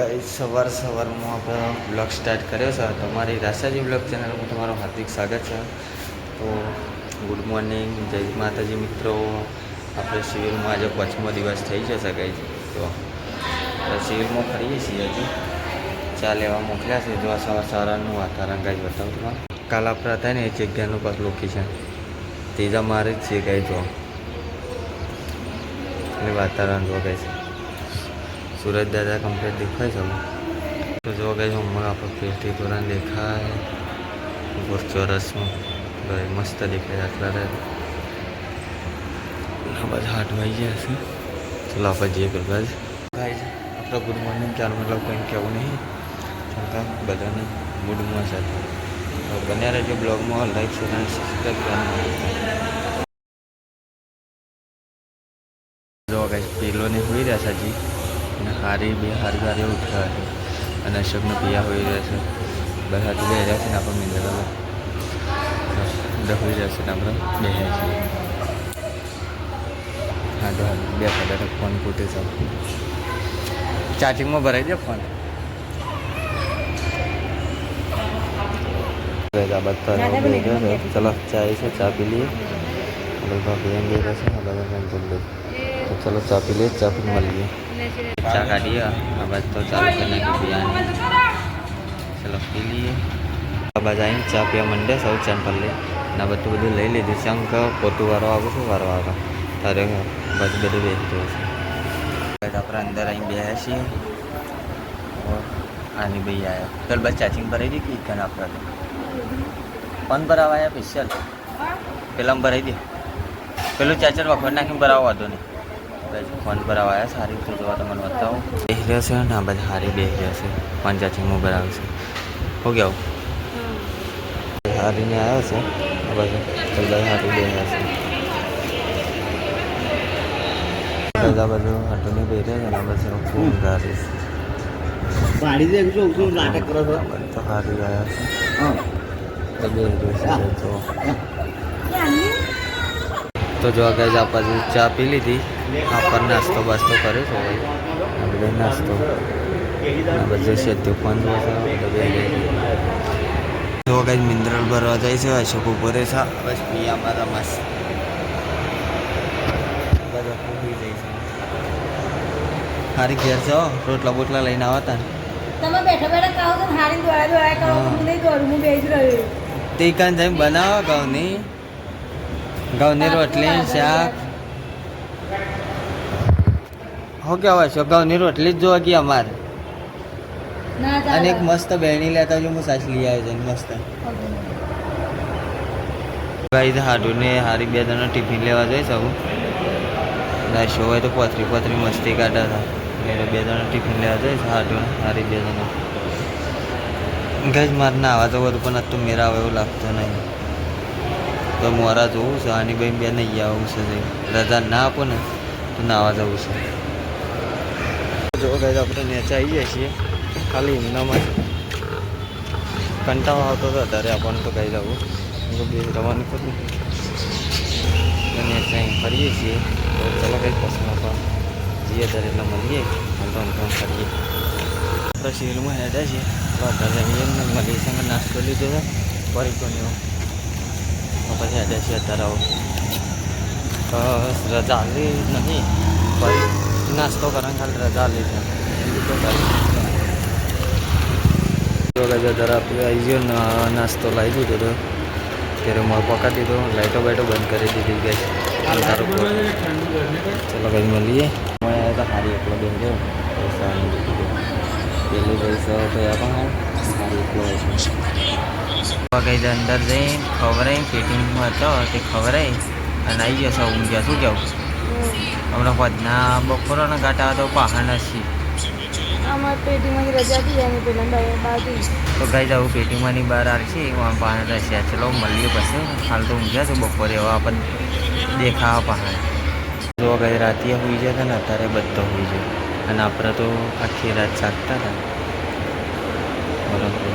Guys સવારમાં આપણે blog start કર્યો છે. તમારી રાસાજી બ્લોગ ચેનલમાં તમારું હાર્દિક સ્વાગત છે. તો ગુડ મોર્નિંગ, જય માતાજી મિત્રો. આપણે સિવિલમાં આજે 5મો દિવસ થઈ જશે ગાઈસ. તો સિવિલમાં ફરીએ છીએ. હજી ચા લેવા મોકલ્યા છે. જો સવારનું વાતાવરણ ગાઈસ બતાવું તમારે. કાલ આપણે હતા ને એ જગ્યાનું પાસ લોકેશન તેજા મારે જ છે ગાઈસ. જો એટલે વાતાવરણ જો ગાઈસ सूरज दादा कम्प्लीट दिखाए सब तो जो गए हम आप पेटी तोरण देखाए ऊपर चौरस में गए मस्त दिखाए आटला बस हाट भाई जैसे चलो आप जे कर भाई अपना गुड मॉर्निंग चार मतलब कहीं क्या नहीं चलता बधाने गुड मॉर्निंग साथ बने रहे ब्लॉग में लाइक शेयर एंड सब्सक्राइब करना जो गए पेलो ने हुई रहा जी हारी बे हारी उठा है અને અશોકનો પિયા હોઈ રહેશે. બધા બે રહ્યા છે ને આપણે મિંદરા હોઈ રહેશે ને આપણે બે છીએ. હા તો બે કદાચ ફોન ફૂટે છે. ચાર્જિંગમાં ભરાઈ દે ફોન. ચલો ચાય છે, ચા પી લઈએ. ભાભી એમ બે રહેશે ને બધા તો ચલો ચા પી લઈએ. ચા પી મળીએ. चा काटिए आवाज तो चालू करने की पियानी. चलो पी लिए. आवाज आई चा पिया मंडे सौ चैन पर ले ना बधु बधु लई लीधुं છે. અંક પોતું વારો આવે છે વારો આવે તારે બધું બેસતું હશે. આપણે અંદર અહીં બેસ્યા છીએ. આની ભાઈ આવ્યા ચાલ બસ ચાર્જિંગ ભરાઈ દી કે ઇકન આપણે ફોન ભરાવા આવ્યા સ્પેશિયલ પેલામાં ભરાઈ દે. પેલું ચાર્જર વખત નાખીને ભરાવો વાંધો નહીં. ફોન પર આવ્યા સારી રીતે જોવા તમને બતાવો. બેસી રહ્યો છે ને આ બધા હારી બેસી રહ્યા છે. ફોન ચાર્જિંગમાં બરાબર છે. હો ગયા હારીને આવ્યો છે આ બાજુ બધા હારી બેસ્યા છે. બધા બાજુ હાટોને બેસી રહ્યા છે ને આ બાજુ ખૂબ હારી નાટક કરો છો તો હારી આવ્યા છે. તો જો ગાઈઝ આ બાજુ ચા પી લીધી. આપણ નાસ્તો બાસ્તો કર્યો છે બધો નાસ્તો આ બધું સેતુ ફોન જો ગાઈઝ મિનરલ ભરવા જાય છે. અશોક ઉપર છે બસ પિયામાં રમાશ બધા પૂરી જાય છે. હારી ઘેર જાઓ રોટલા બોટલા લઈને આવતા ને તમે બેઠા બેઠા ખાઓ તો હારી દોડા કરો. હું નહીં દોડું, હું બેસી રહ્યો. તે કાન જઈને બનાવો ઘઉંની રોટલી શાક હો કેવા છો. ઘઉંની રોટલી જ જોવા ગઈ અમારે. અને એક મસ્ત બેણી લેતા જો હું સાસ લઈ આવ્યો છે મસ્ત. ગાઈઝ હાડુને હારી બે જણા ટિફિન લેવા જઈશ હું. શો હોય તો પથરી મસ્તી કાઢા હતા એટલે બે જણા ટિફિન લેવા જઈશ. હાડુ હારી બે જણા ગાઈઝ મારે ના આવવા જવું હતું પણ અત્યારે મેરા આવે એવું લાગતું નહીં. તો મોરા જોવું છે. આની ભાઈ બે નહીં આવું છે. રજા ના આપો ને તો નાવા જવું છે. જો ગાઈઝ આપણે નેચા આવી જાય છીએ ખાલી એમનામાં કંટાળો આવતો હતો ત્યારે આપણને તો ગાઈઝ આવું બે રવાનું કરું નેચા અહીં ફરીએ છીએ. તો ચાલો કંઈક પસંદ આપવા જઈએ ત્યારે એટલે મળીએ તો ફરીએ. આપણે સિવિલમાં હેડ્યા છીએ તો મળી સંગે નાસ્તો લીધો છે પરીકોની પછી હેડ્યા છીએ અત્યારે આવો રજા લી નહીં ફરી નાસ્તો કરવાની ખાલી રજા લી છે. જરા આપણે આવી ગયો નાસ્તો લાવી દીધો હતો ત્યારે મોર પકાડી દીધો. લાઇટો બાઇટો બંધ કરી દીધી ગઈ. સારું ચલો કઈ મળીએ. તો સારી એકલો બેન ગયો પૈસા પેલું પૈસા તો પણ સારી એકલો હોય છે. કઈ અંદર જઈને ખવડાવી પેટીમાં હતો તે ખવડાવી અને આવી ગયો સૌ ઊંઘ્યા. શું કેવું હમણાં વધના બપોરના ગાંઠા તો પહાડ છીએ. પેટીમાંથી રજા હતી જાય પેલા તો ગાઈ જાઉં પેટીમાંની બહાર આવશે પહાડ રસ્યા. ચલો મળીએ પછી. હાલ તો ઊંઘ્યા છે બપોરે હવે આપણને દેખાવા પહાડ. જો ગઈ રાતે હોઈ જતા ને અત્યારે બધા હોઈ જાય અને આપણે તો આખી રાત જાગતા હતા બરાબર.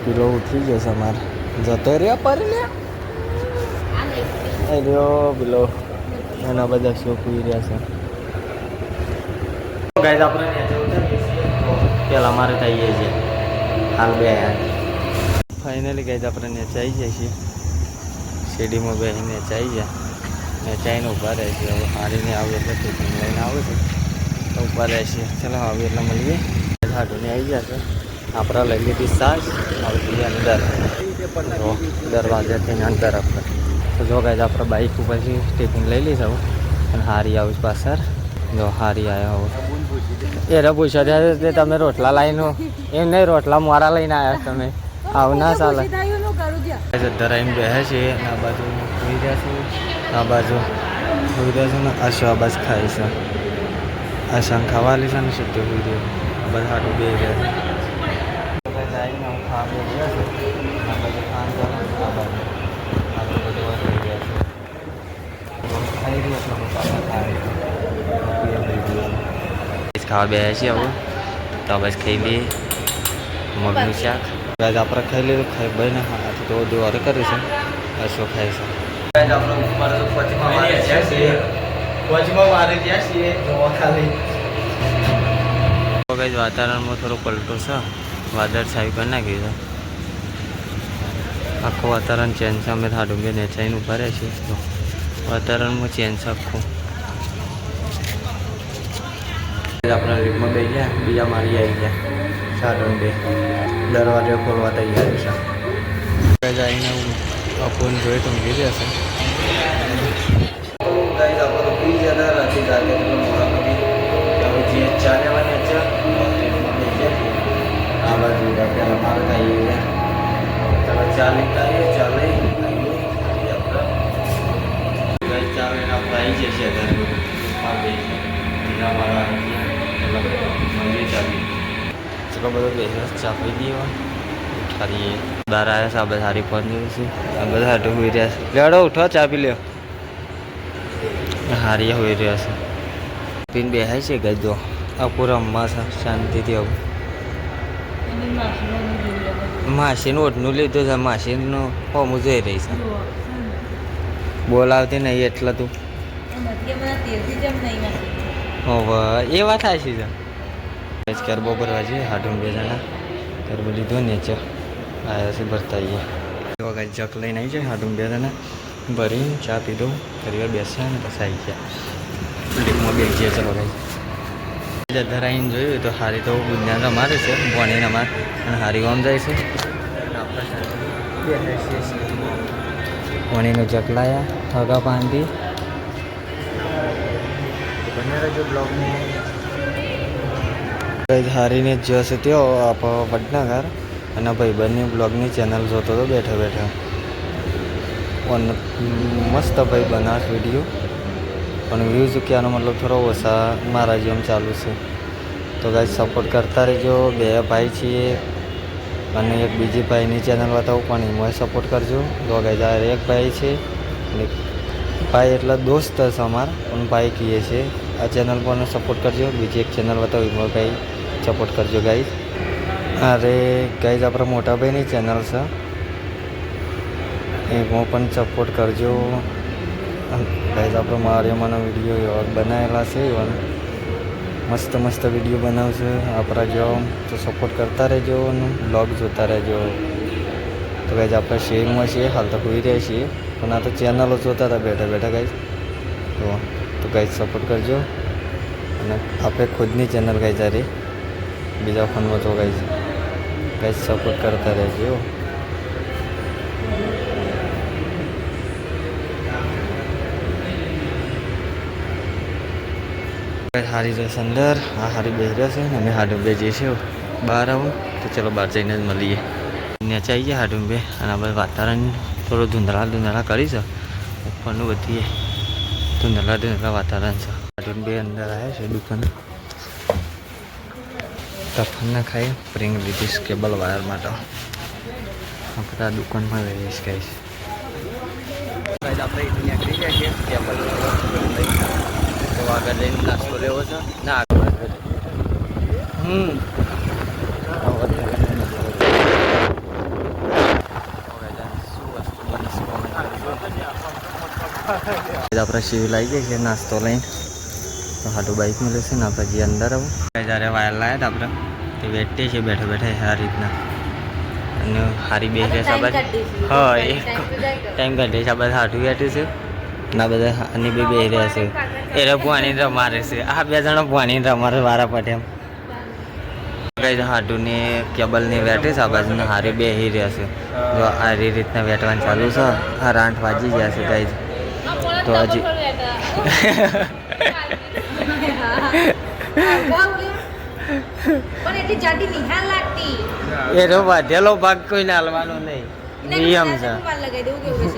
કિલો ઉઠી જશે અમારે જતો રહ્યા પર લે રહ્યો પેલો એના બધા શો પી રહ્યા છે ગાઈઝ આપણે નેચે ઉતરીએ છીએ તો પહેલાં મારે થઈએ છીએ હાલ બે ફાઇનલી ગાઈઝ આપણે નેચે આવી જાય છીએ સીડીમાં બેસી નેચે આવી જાય નેચે આવીને ઊભા રહે છે હવે હારીને આવે એટલે ટિફિન લઈને આવે છે તો ઊભા રહે છે ચાલો આવે એટલે મળીએ હાડુને આવી ગયા છે આપણે લઈ લીધી સાસ આવતી અંદર તો દરવાજાથી અંદર આપણે તો જો ગાઈઝ આપણે બાઇક ઉપરથી ટિફિન લઈ લઈશું અને હારી આવું પાછળ જો હારી આવ્યા હવે એને પૂછ્યા ત્યારે તમે રોટલા લાવીને એમ નહીં રોટલા મારા લઈને આવ્યા તમે આવું ના ચાલે ધરાઈને બેસે છે આ બાજુ સુઈ રહ્યા છે આ બાજુ સુઈ રહ્યા છે ને આ શાબાશ ખાય છે આ શાંગ ખાવા છે ને સીધું સુઈ રહ્યું આ બધા હાટું બે રહ્યા છે આવીને હું ખાવા બે ગયા છે આ બાજુ ખાન ચાલે આ બાજુ આટલું બધું થઈ ગયા છે ખાઈ રહ્યો છે પાછા ખાય ખાવા બે છે હવે તો બસ ખાઈ લઈએ મગનું શાક ગાઈઝ આપણે ખાઈ લીધું ખાઈ ભાઈ ને હાથી તો બધું ઓર્ડર કર્યું છે શું ખાય છે ગાઈઝ આપણે ઉપર પચમાં મારે જ્યાં છીએ પચમાં મારે જ્યાં છીએ જોવા ખાલી ગાઈઝ વાતાવરણમાં થોડો પલટો છે વાદળ છાયું કરી નાખ્યું છે આખું વાતાવરણ ચેન્જ છે અમે થાડું બે નેચાઈને ઉભા રહે છે તો વાતાવરણમાં ચેન્જ છે આખું આપણે લીફમાં બે ગયા બીજા મારી આવી ગયા સાડન બે દરવાજો ખોલવા તૈયાર છે જઈને અપૂન જોઈ તો ઊંઘી જશે ચા લેવાની છે આ બાજુ મારે ખાઈએ ચાલો ચા લેતા આવીએ ચા લઈ ચા લઈને આપણે આવી જઈએ છીએ ચલો બધો બેસે ચા પી ગયો સારી બહાર આવ્યા છે આ બધા સારી ફોન જોયું છે આ બધા હાટું હોઈ રહ્યા છે લેડો ઉઠો ચા પી લ્યો હારી હોઈ રહ્યા છે પીને બેહાય છે ગજો આ પૂરા રમવા છે શાંતિથી આવું માસીનું ઓઢનું લીધું છે માસીનું હોમું જોઈ રહી છે બોલાવતી નહીં એટલે તું હવે એ વાત સાચી છે ગરબો ભરવા જઈએ હાડું બે જણા ગરબો લીધો નીચે આવ્યા છે ભરતા આવીએ જક લઈને આવી જાય હાડું બે જણા ભરીને ચા પીધો ઘણી વાર બેસ્યા ને પછી આવી ગયા લીકમાં બેસીએ ચલો ભાઈ ધરાઈને જોયું તો હારી તો ગુંજાન રમાડે છે ભણી રમાડ અને હારી ગામ જાય છે ભણીને જક લાયા હગા બાંધી બને રહેજો બ્લોગની હારીને જશે ત્યો આપ વડનગર અને ભાઈબંધની બ્લોગની ચેનલ જોતો હતો બેઠા બેઠા મસ્ત ભાઈ બનાસ વિડીયો પણ વ્યૂઝ કહેવાનો મતલબ થોડો ઓછા મારા જેમ ચાલુ છે તો ગાઈઝ સપોર્ટ કરતા રહેજો બે ભાઈ છીએ અને એક બીજી ભાઈની ચેનલ બતાવું પણ એમાં સપોર્ટ કરજો તો ગાઈઝ આ એક ભાઈ છે અને ભાઈ એટલે દોસ્ત છે અમારા પણ ભાઈ કહીએ છીએ આ ચેનલ પર સપોર્ટ કરજો બીજી એક ચેનલ બતાવું એમાં ભાઈ સપોર્ટ કરજો ગાઈઝ અરે ગાઈઝ આપણા મોટા ભાઈની ચેનલ છે એમાં પણ સપોર્ટ કરજો ગાઈઝ આપણો મારિયોમાંનો વિડીયો એવા બનાવેલા છે એવા મસ્ત મસ્ત વિડીયો બનાવશે આપણા જો તો સપોર્ટ કરતા રહેજો અને બ્લોગ જોતા રહેજો તો ગાઈઝ આપણે શહેરમાં છીએ હાલ તો હોઈ રહ્યા છીએ પણ આ તો ચેનલો જોતા હતા બેઠા બેઠા ગાઈઝ તો ગાઈઝ સપોર્ટ કરજો અને આપણે ખુદની ચેનલ ગાઈઝ આ રહી બીજા ફોનમાં તો ગાઈઝ સપોર્ટ કરતા રહેજો હારી જશે અંદર આ હારી બેસી રહેશે અમે હાડું બે જઈએ છીએ બહાર આવું તો ચલો બહાર જઈને જ મળીએ નેચે આવી જાય હાડું બે અને આપણે વાતાવરણ થોડું ધૂંધળા કરી છે ઉપરનું બધી ધૂંધળા વાતાવરણ છે હાડું બે અંદર આવ્યા છે દુકાન તફનને ખાઈ પ્રિંગ લીધીશ કેબલ વાયર માટે આપણે આ દુકાનમાં લઈશ કહીશ આપણે અહીંથી નીકળી જાય છે કેબલ તો આગળ જઈને નાસ્તો લેવો છે ના આગળ આપણે શિવ લાવી જાય છે નાસ્તો લઈને તો હાટું બાઈક મળે છે ને આપણે જે અંદર આવું જ્યારે વાયર લાવ્યા હતા આપણે તે વેઠીએ છીએ બેઠા બેઠા આ રીતના અને હારી બે રહેશે આ બાજુ હા એક ટાઈમ કાઢીએ છે આ બધા હાટું બેઠી છે ના બધા અને બે રહ્યા છે એ ભુવાની રમારે છે આ બે જણા ભુવાની રમારે વારા પડે એમ કઈ હાટુને કેબલની વેઠી છે આ બાજુને હારી બે રહ્યા છે જો આ રીતના વેઠવાનું ચાલુ છે આ 8 વાગી ગયા છે કઈ તો હજી પણ એટલી જાડી નિહાલ લાગતી એ રો વાઢેલો ભાગ કોઈને હાલવાનો નહીં નિયમ છે લગાઈ દેવું કેવું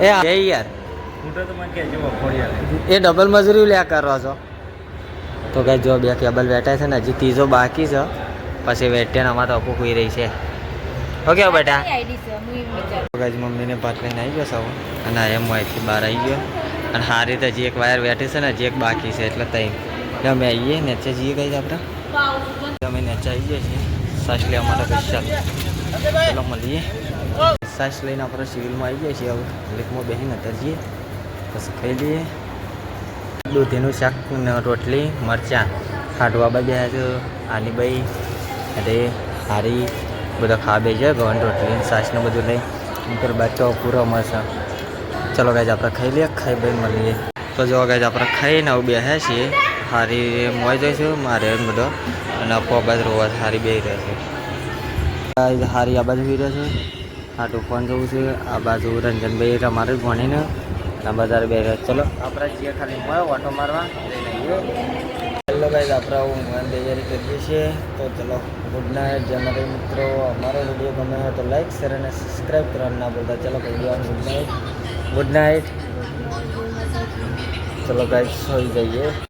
છે એ યાર એ ડબલ મજૂરી લ્યા કરો છો તો કઈ જો બે કેબલ વેટાય છે ને હજી ત્રીજો બાકી છે પછી વેટે આમાં તો અપુ કોઈ રહી છે ઓકે બેટા કઈ મમ્મીને પાટ લઈને આવી ગયો સૌ અને એમ અહીંથી બહાર આવી ગયો અને સારી તો હજી એક વાયર વેઠી છે ને હજી એક બાકી છે એટલે તઈ અમે આવીએ નેચે જઈએ કઈ આપણે અમે નેચે આવી જઈએ છીએ સાસ લેવા માટે સ્પેશિયલ ચલો મળીએ સાસ લઈને આપણે સિવિલમાં આવી જાય છીએ હવે લીકમાં બેસીને અત્યારે જઈએ પછી ખાઈ લઈએ દૂધીનું શાક ને રોટલી મરચાં ખાટવા બે છે આની બાઈ અરે હારી બધા ખા બે છે ગવન રોટલી સાસને બધું લઈ ઉપર બાદ તો પૂરો મળશે ચલો ગાય આપણે ખાઈ લઈએ ખાઈ ભાઈ મળીએ તો જો ગાય આપણે ખાઈને આવું બેસે છીએ હારી મોઈ જઈશું મારે બધો અને આપો બાજુ રોવા હારી બે રહે છે હારી આ બાજુ રહ્યો છે હાટું ફોન જવું છે આ બાજુ રંજનભાઈ અમારે જ ભણીને આ બધા બે રહે ચલો આપણે જઈએ ખાલી મળે ઓટો મારવા ચલો ગાઈઝ આપણે હું તૈયારી કરીએ છીએ તો ચલો ગુડ નાઇટ જે મારા મિત્રો અમારો વિડીયો ગમે હોય તો લાઈક શેર અને સબસ્ક્રાઈબ કરવાનું ના ભૂલતા ચલો કહી દેવાનું ગુડ નાઇટ ચલો ગાઈઝ સોઈ જઈએ